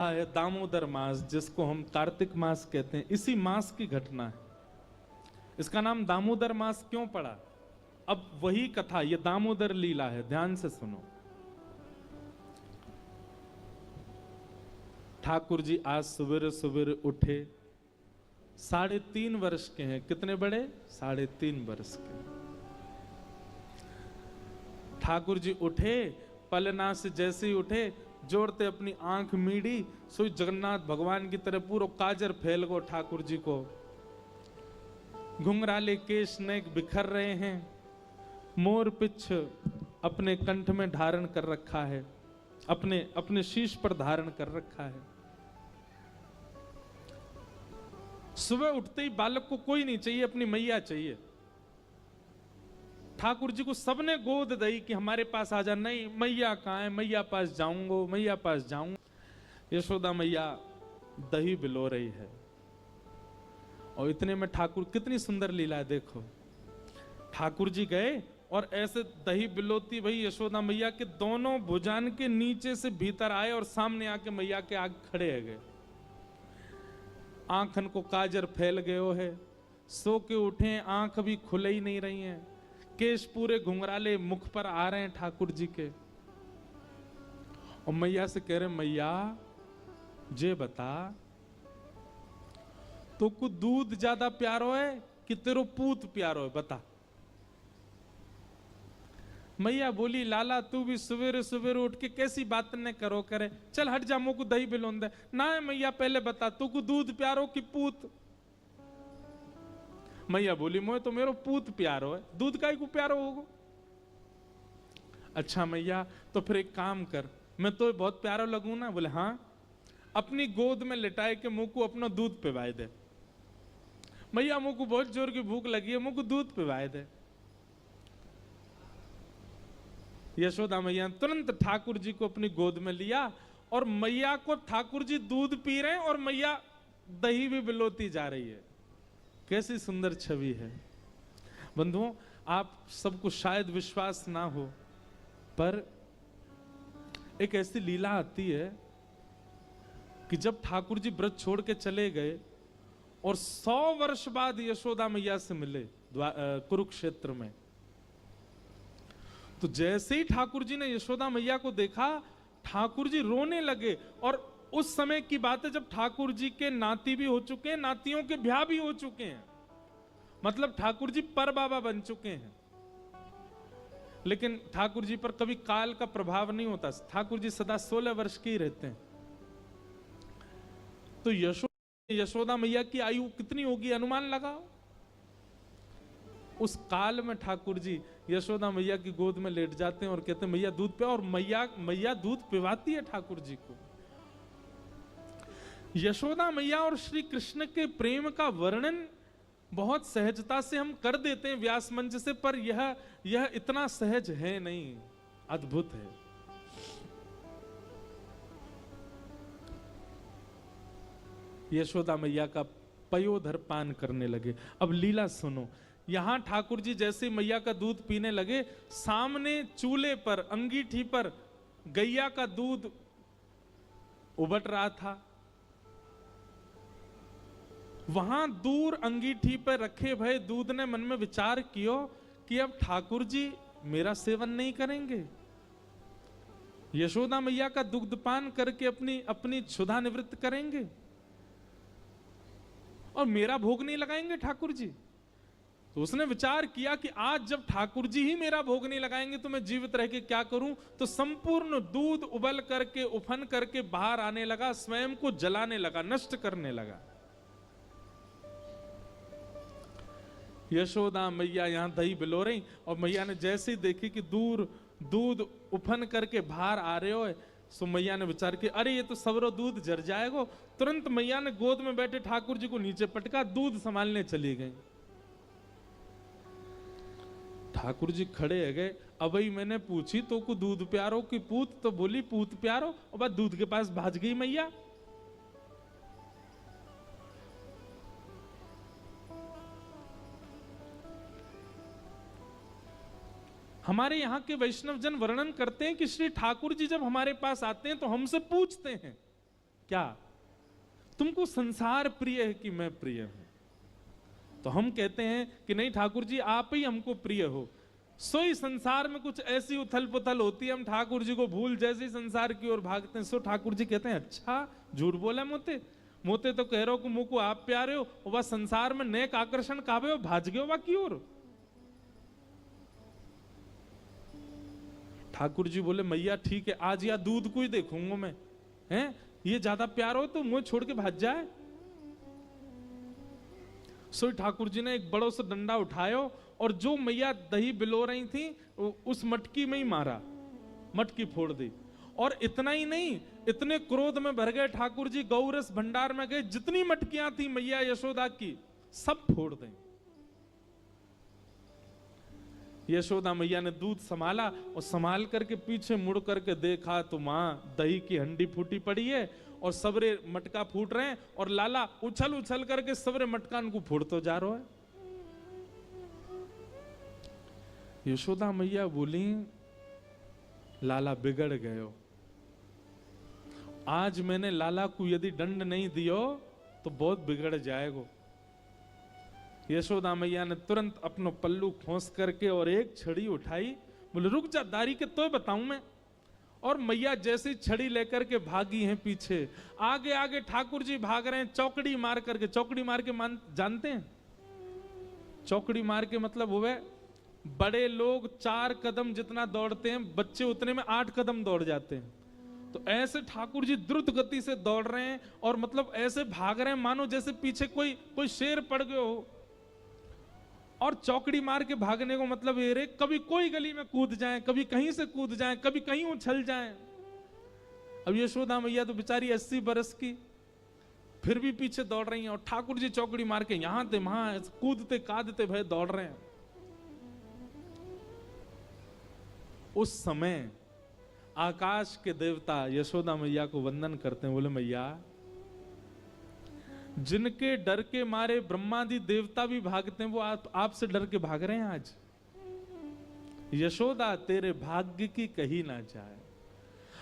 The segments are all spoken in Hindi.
है दामोदर मास, जिसको हम कार्तिक मास कहते हैं, इसी मास की घटना है। इसका नाम दामोदर मास क्यों पड़ा? अब वही कथा, ये दामोदर लीला है, ध्यान से सुनो। ठाकुर जी आज सवेरे सवेरे उठे, 3.5 वर्ष के हैं। कितने बड़े? 3.5 वर्ष के। ठाकुर जी उठे, पलना से जैसे ही उठे, जोड़ते अपनी आंख मीड़ी, सो जगन्नाथ भगवान की तरह पूरा काजर फैल गो ठाकुर जी को। घुंघराले केश नेक बिखर रहे हैं, मोर पिछ अपने कंठ में धारण कर रखा है, अपने शीश पर धारण कर रखा है। सुबह उठते ही बालक को कोई नहीं चाहिए, अपनी मैया चाहिए। ठाकुर जी को सबने गोद दी कि हमारे पास आ जा। नहीं, मैया कहाँ है? मैया पास जाऊंगा, मैया पास जाऊंगा। यशोदा मैया दही बिलो रही है, और इतने में ठाकुर, कितनी सुंदर लीला है देखो। ठाकुर जी गए और ऐसे दही बिलोती भाई यशोदा मैया के दोनों भुजान के नीचे से भीतर आए और सामने आके मैया के आगे खड़े है गए। आंखन को काजर फैल गयो है, सो के उठे, आंख अभी खुले ही नहीं रही हैं, केश पूरे घुंघराले मुख पर आ रहे हैं ठाकुर जी के। और मैया से कह रहे, मैया जे बता, तो को दूध ज्यादा प्यारो है कि तेरो पूत प्यारो है, बता। मैया बोली, लाला तू भी सवेरे सवेरे उठ के कैसी बात न करो करे, चल हट जा, मुझको दही बिलोन दे। ना है मैया, पहले बता तू को दूध प्यारो कि पूत? मैया बोली, मोए तो मेरो पूत प्यारो है, दूध का ही को प्यारो होगो। अच्छा मैया, तो फिर एक काम कर, मैं तो बहुत प्यारा लगूं ना? बोले हाँ। अपनी गोद में लिटाए के मुंह को अपना दूध पिवाए दे। मैया, मुंह को बहुत जोर की भूख लगी है, मुंह को दूध पिवाए दे। यशोदा मैया तुरंत ठाकुर जी को अपनी गोद में लिया, और मैया को ठाकुर जी दूध पी रहे हैं और मैया दही भी बिलोती जा रही है। कैसी सुंदर छवि है बंधुओं। आप सबको शायद विश्वास ना हो, पर एक ऐसी लीला आती है कि जब ठाकुर जी व्रत छोड़ के चले गए और 100 वर्ष बाद यशोदा मैया से मिले कुरुक्षेत्र में, तो जैसे ही ठाकुर जी ने यशोदा मैया को देखा, ठाकुर जी रोने लगे। और उस समय की बात है जब ठाकुर जी के नाती भी हो चुके हैं, नातियों के ब्याह भी हो चुके हैं, मतलब ठाकुर जी पर बाबा बन चुके हैं। लेकिन ठाकुर जी पर कभी काल का प्रभाव नहीं होता, ठाकुर जी सदा 16 वर्ष के ही रहते हैं। तो यशोदा मैया की आयु कितनी होगी, अनुमान लगाओ। उस काल में ठाकुर जी यशोदा मैया की गोद में लेट जाते हैं और कहते हैं, मैया दूध पिया। और मैया दूध पिवाती है ठाकुर जी को। यशोदा मैया और श्री कृष्ण के प्रेम का वर्णन बहुत सहजता से हम कर देते हैं व्यास मंच से, पर यह इतना सहज है नहीं, अद्भुत है। यशोदा मैया का पयोधर पान करने लगे। अब लीला सुनो। यहां ठाकुर जी जैसे मैया का दूध पीने लगे, सामने चूल्हे पर, अंगीठी पर गैया का दूध उबट रहा था। वहां दूर अंगीठी पर रखे भय दूध ने मन में विचार कियो कि अब ठाकुर जी मेरा सेवन नहीं करेंगे, यशोदा मैया का दुग्धपान करके अपनी क्षुधा निवृत्त करेंगे, और मेरा भोग नहीं लगाएंगे ठाकुर जी। तो उसने विचार किया कि आज जब ठाकुर जी ही मेरा भोग नहीं लगाएंगे तो मैं जीवित रह के क्या करूं। तो संपूर्ण दूध उबल करके, उफन करके बाहर आने लगा, स्वयं को जलाने लगा, नष्ट करने लगा। यशोदा मैया यहां दही बिलो रही, और मैया ने जैसे ही देखी कि दूर दूध उफन करके बाहर आ रहे हो, सो मैया ने विचार किया, अरे ये तो सवरो दूध जर जाएगा। तुरंत मैया ने गोद में बैठे ठाकुर जी को नीचे पटका, दूध संभालने चली गई। ठाकुर जी खड़े है गए। अब ही मैंने पूछी तो को दूध प्यारो की पूत? तो बोली पूत प्यारो, और बाद दूध के पास भाज गई मैया। हमारे यहाँ के वैष्णव जन वर्णन करते हैं कि श्री ठाकुर जी जब हमारे पास आते हैं तो हमसे पूछते हैं क्या तुमको संसार प्रिय है कि मैं प्रिय हूं? तो हम कहते हैं कि नहीं ठाकुर जी, आप ही हमको प्रिय हो। सोई संसार में कुछ ऐसी उथल पुथल होती है, हम ठाकुर जी को भूल जैसे ही संसार की ओर भागते हैं। सो ठाकुर जी कहते हैं अच्छा झूठ बोला मोते, मोते तो कह रहे हो कि मुझको आप प्यारे हो, और वह संसार में नेक आकर्षण कावे हो, भाज गए हो की ओर। ठाकुर जी बोले मैया ठीक है, आज या दूध को ही देखूंगा मैं, हैं ये ज्यादा प्यार हो तो मुझे छोड़ के भाज जाए। सो ठाकुर जी ने एक बड़ो सा डंडा उठायो और जो मैया दही बिलो रही थी उस मटकी में ही मारा, मटकी फोड़ दी। और इतना ही नहीं, इतने क्रोध में भर गए ठाकुर जी, गौरस भंडार में गए, जितनी मटकियां थी मैया यशोदा की सब फोड़ दें। यशोदा मैया ने दूध संभाला और संभाल करके पीछे मुड़ करके देखा तो मां दही की हंडी फूटी पड़ी है और सबरे मटका फूट रहे हैं, और लाला उछल उछल करके सबरे मटकान को फोड़तो जा रहा है। यशोदा मैया बोली लाला बिगड़ गयो, आज मैंने लाला को यदि दंड नहीं दियो तो बहुत बिगड़ जाएगा। यशोदा मैया ने तुरंत अपनो पल्लू खोस करके और एक छड़ी उठाई, बोले रुक जा दारी के तो बताऊं मैं। और मैया जैसी छड़ी लेकर के भागी हैं पीछे, आगे आगे ठाकुर जी भाग रहे हैं चौकड़ी मार करके। चौकड़ी मार के जानते हैं चौकड़ी मार के मतलब हुए बड़े लोग 4 कदम जितना दौड़ते हैं, बच्चे उतने में 8 कदम दौड़ जाते हैं। तो ऐसे ठाकुर जी द्रुत गति से दौड़ रहे हैं और मतलब ऐसे भाग रहे हैं मानो जैसे पीछे कोई शेर पड़ गए हो। और चौकड़ी मार के भागने को मतलब ये रे, कभी कोई गली में कूद जाएं, कभी कहीं से कूद जाएं, कभी कहीं उछल जाएं। अब यशोदा मैया तो बेचारी 80 बरस की फिर भी पीछे दौड़ रही हैं और ठाकुर जी चौकड़ी मार के यहां थे वहां कूदते कादते भय दौड़ रहे हैं। उस समय आकाश के देवता यशोदा मैया को वंदन करते हैं, बोले मैया जिनके डर के मारे ब्रह्मादि देवता भी भागते हैं वो आपसे डर के भाग रहे हैं आज। यशोदा तेरे भाग्य की कही ना जाए।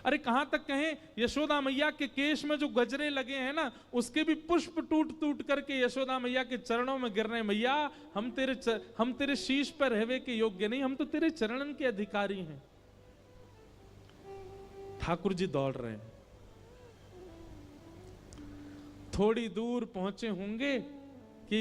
अरे कहां तक कहें, यशोदा मैया के केश में जो गजरे लगे हैं ना उसके भी पुष्प टूट टूट करके यशोदा मैया के चरणों में गिर रहे हैं। मैया हम तेरे शीश पर रहवे के योग्य नहीं, हम तो तेरे चरणन के अधिकारी हैं। ठाकुर जी दौड़ रहे हैं, थोड़ी दूर पहुंचे होंगे कि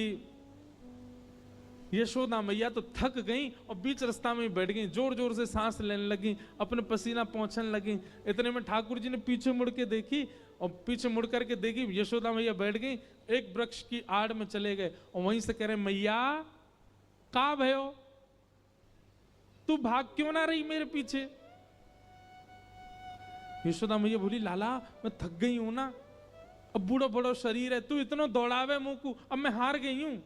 यशोदा मैया तो थक गई और बीच रास्ता में बैठ गई, जोर जोर से सांस लेने लगी, अपने पसीना पहुंचने लगी। इतने में ठाकुर जी ने पीछे मुड़ के देखी और पीछे मुड़ करके देखी यशोदा मैया बैठ गई, एक वृक्ष की आड़ में चले गए और वहीं से कह रहे मैया का भयो, तू भाग क्यों ना रही मेरे पीछे। यशोदा मैया बोली लाला मैं थक गई हूं ना, अब बूढ़ो बड़ो शरीर है, तू इतना दौड़ावे मुंह को, अब मैं हार गई हूं।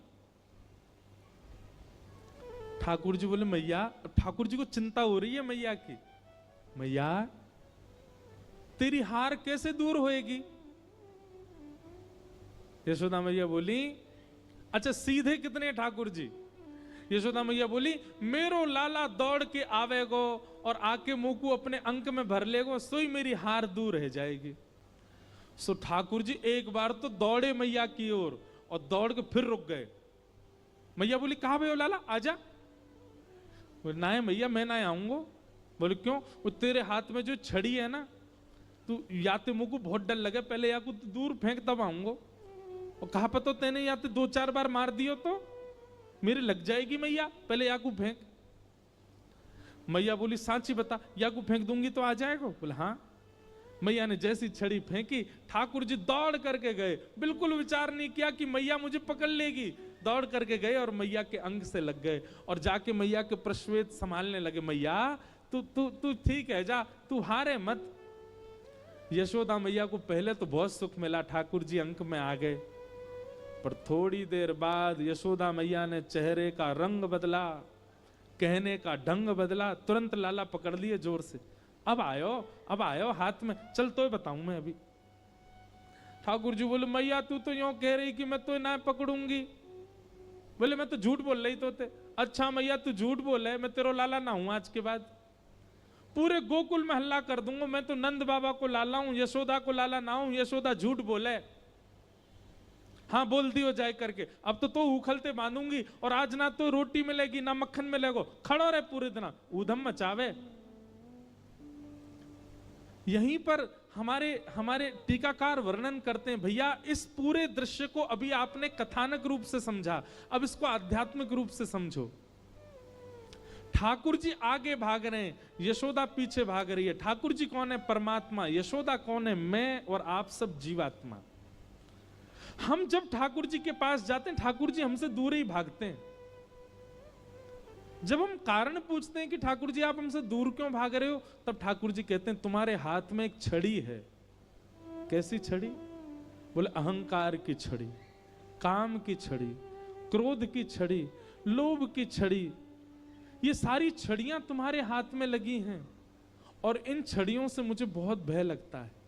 ठाकुर जी बोले मैया, ठाकुर जी को चिंता हो रही है मैया की, मैया तेरी हार कैसे दूर होएगी। यशोदा मैया बोली अच्छा सीधे कितने ठाकुर जी। यशोदा मैया बोली मेरो लाला दौड़ के आवेगो और आके मुंह को अपने अंक में भर लेगो, सोई मेरी हार दूर रह जाएगी। सो ठाकुर जी एक बार तो दौड़े मैया की ओर और दौड़ के फिर रुक गए। मैया बोली कहां भयो लाला आजा। बोले ना है मैया मैं ना आऊंगा। बोले क्यों। वो तेरे हाथ में जो छड़ी है ना, तू या तो मुझको बहुत डर लगे, पहले या को दूर फेंक तब आऊंगा। और कहा पता तेने या तो 2-4 बार मार दियो तो मेरे लग जाएगी मैया, पहले या को फेंक। मैया बोली सांची बता, या को फेंक दूंगी तो आ जाएगा। बोले हाँ। मैया ने जैसी छड़ी फेंकी ठाकुर जी दौड़ करके गए, बिल्कुल विचार नहीं किया कि मैया मुझे पकड़ लेगी, दौड़ करके गए और मैया के अंग से लग गए और जाके मैया के प्रश्वेत संभालने लगे। मैया तू तू तू ठीक है, जा तू हारे मत। यशोदा मैया को पहले तो बहुत सुख मिला, ठाकुर जी अंक में आ गए, पर थोड़ी देर बाद यशोदा मैया ने चेहरे का रंग बदला, कहने का ढंग बदला, तुरंत लाला पकड़ लिए जोर से। अब आयो हाथ में, चल तो बताऊं मैं अभी। ठाकुर जी बोले मैया तू तो यूं कह रही कि मैं तो ना पकड़ूंगी। बोले मैं तो झूठ बोल रही तो थे। अच्छा मैया तू झूठ बोल रहे, मैं तेरो लाला ना हूं आज के बाद। पूरे गोकुल में हल्ला कर दूंगा, मैं तो नंद बाबा को लाला हूं, यशोदा को लाला ना हूं, यशोदा झूठ बोले, हाँ बोल दियो जाए करके, अब तो उखलते बांधूंगी, और आज ना तो रोटी मिलेगी ना मक्खन मिलेगा, खड़ो रहे पूरे दिन, ऊधम मचावे। यहीं पर हमारे टीकाकार वर्णन करते हैं, भैया इस पूरे दृश्य को अभी आपने कथानक रूप से समझा, अब इसको आध्यात्मिक रूप से समझो। ठाकुर जी आगे भाग रहे हैं, यशोदा पीछे भाग रही है। ठाकुर जी कौन है? परमात्मा। यशोदा कौन है? मैं और आप सब जीवात्मा। हम जब ठाकुर जी के पास जाते हैं, ठाकुर जी हमसे दूर ही भागते हैं। जब हम कारण पूछते हैं कि ठाकुर जी आप हमसे दूर क्यों भाग रहे हो, तब ठाकुर जी कहते हैं तुम्हारे हाथ में एक छड़ी है। कैसी छड़ी? बोले अहंकार की छड़ी, काम की छड़ी, क्रोध की छड़ी, लोभ की छड़ी, ये सारी छड़ियां तुम्हारे हाथ में लगी हैं, और इन छड़ियों से मुझे बहुत भय लगता है।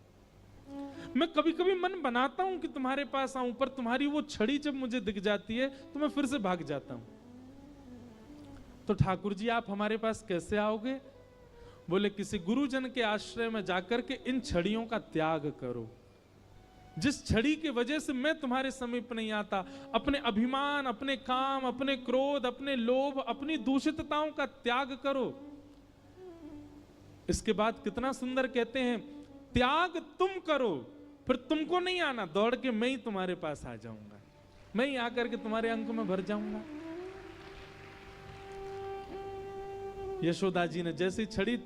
मैं कभी कभी मन बनाता हूं कि तुम्हारे पास आऊं, पर तुम्हारी वो छड़ी जब मुझे दिख जाती है तो मैं फिर से भाग जाता हूं। तो ठाकुर जी आप हमारे पास कैसे आओगे? बोले किसी गुरुजन के आश्रय में जाकर के इन छड़ियों का त्याग करो। जिस छड़ी की वजह से मैं तुम्हारे समीप नहीं आता, अपने अभिमान, अपने काम, अपने क्रोध, अपने लोभ, अपनी दूषितताओं का त्याग करो। इसके बाद कितना सुंदर कहते हैं, त्याग तुम करो, फिर तुमको नहीं आना, दौड़ के मैं ही तुम्हारे पास आ जाऊंगा, मैं ही आकर के तुम्हारे अंक में भर जाऊंगा। यशोदा जी ने जैसी छड़ी,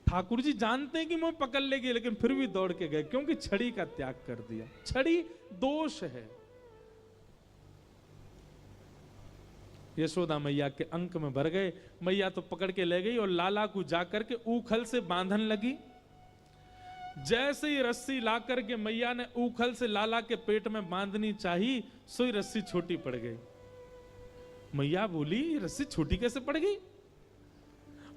ठाकुर जी जानते हैं कि मैं पकड़ लेगी, लेकिन फिर भी दौड़ के गए, क्योंकि छड़ी का त्याग कर दिया। छड़ी दोष है। यशोदा मैया के अंक में भर गए। मैया तो पकड़ के ले गई और लाला को जाकर के ऊखल से बांधन लगी। जैसे ही रस्सी ला करके मैया ने ऊखल से लाला के पेट में बांधनी चाहिए, सोई रस्सी छोटी पड़ गई। मैया बोली रस्सी छोटी कैसे पड़ गई?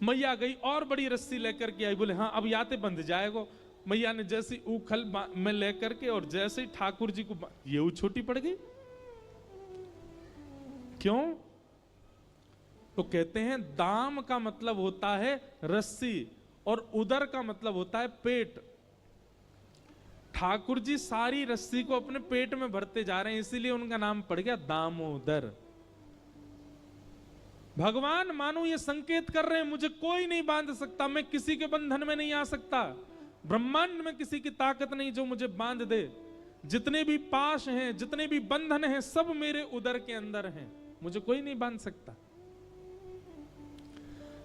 मैया गई और बड़ी रस्सी लेकर के आई, बोले हाँ अब याते बंध जाएगा। मैया ने जैसी ऊखल में लेकर के और जैसे ही ठाकुर जी को, ये छोटी पड़ गई। क्यों? तो कहते हैं दाम का मतलब होता है रस्सी और उदर का मतलब होता है पेट। ठाकुर जी सारी रस्सी को अपने पेट में भरते जा रहे हैं, इसीलिए उनका नाम पड़ गया दामोदर। भगवान मानो ये संकेत कर रहे हैं मुझे कोई नहीं बांध सकता, मैं किसी के बंधन में नहीं आ सकता, ब्रह्मांड में किसी की ताकत नहीं जो मुझे बांध दे। जितने भी पाश हैं, जितने भी बंधन हैं, सब मेरे उदर के अंदर हैं, मुझे कोई नहीं बांध सकता।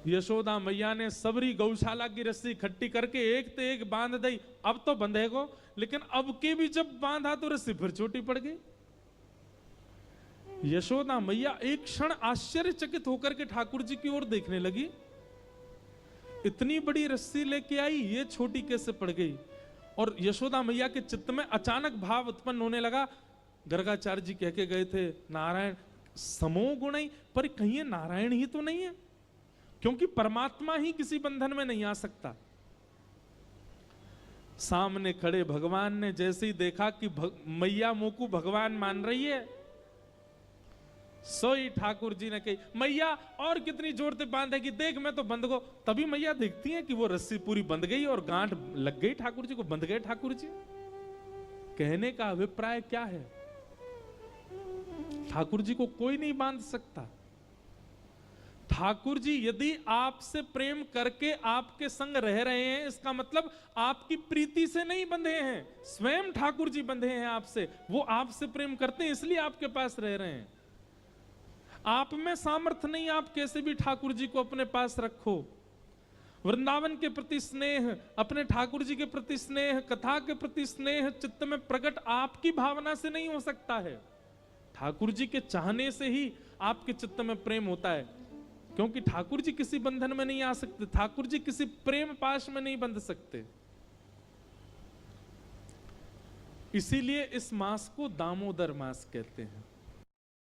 यशोदा मैया ने सबरी गौशाला की रस्सी इकट्ठी करके एक ते एक बांध दी। अब तो बंधेगो, लेकिन अब के भी जब बांधा तो रस्सी फिर छोटी पड़ गई। यशोदा मैया एक क्षण आश्चर्यचकित होकर के ठाकुर जी की ओर देखने लगी। इतनी बड़ी रस्सी लेके आई, ये छोटी कैसे पड़ गई? और यशोदा मैया के चित्त में अचानक भाव उत्पन्न होने लगा। गर्गाचार्य जी कह के गए थे नारायण समो गुण, पर कहीं ये नारायण ही तो नहीं है, क्योंकि परमात्मा ही किसी बंधन में नहीं आ सकता। सामने खड़े भगवान ने जैसे ही देखा कि मैया मोकू भगवान मान रही है, सोई ठाकुर जी ने कही मैया और कितनी जोर से बांधेगी, देख मैं तो बंध गो। तभी मैया देखती है कि वो रस्सी पूरी बंध गई और गांठ लग गई ठाकुर जी को, बंध गए ठाकुर जी। कहने का अभिप्राय क्या है? ठाकुर जी को कोई नहीं बांध सकता। ठाकुर जी यदि आपसे प्रेम करके आपके संग रह रहे हैं, इसका मतलब आपकी प्रीति से नहीं बंधे हैं, स्वयं ठाकुर जी बंधे हैं आपसे। वो आपसे प्रेम करते हैं इसलिए आपके पास रह रहे हैं। आप में सामर्थ्य नहीं, आप कैसे भी ठाकुर जी को अपने पास रखो। वृंदावन के प्रति स्नेह, अपने ठाकुर जी के प्रति स्नेह, कथा के प्रति स्नेह चित्त में प्रकट आपकी भावना से नहीं हो सकता है, ठाकुर जी के चाहने से ही आपके चित्त में प्रेम होता है। क्योंकि ठाकुर जी किसी बंधन में नहीं आ सकते, ठाकुर जी किसी प्रेम पाश में नहीं बंध सकते। इसीलिए इस मास को दामोदर मास कहते हैं।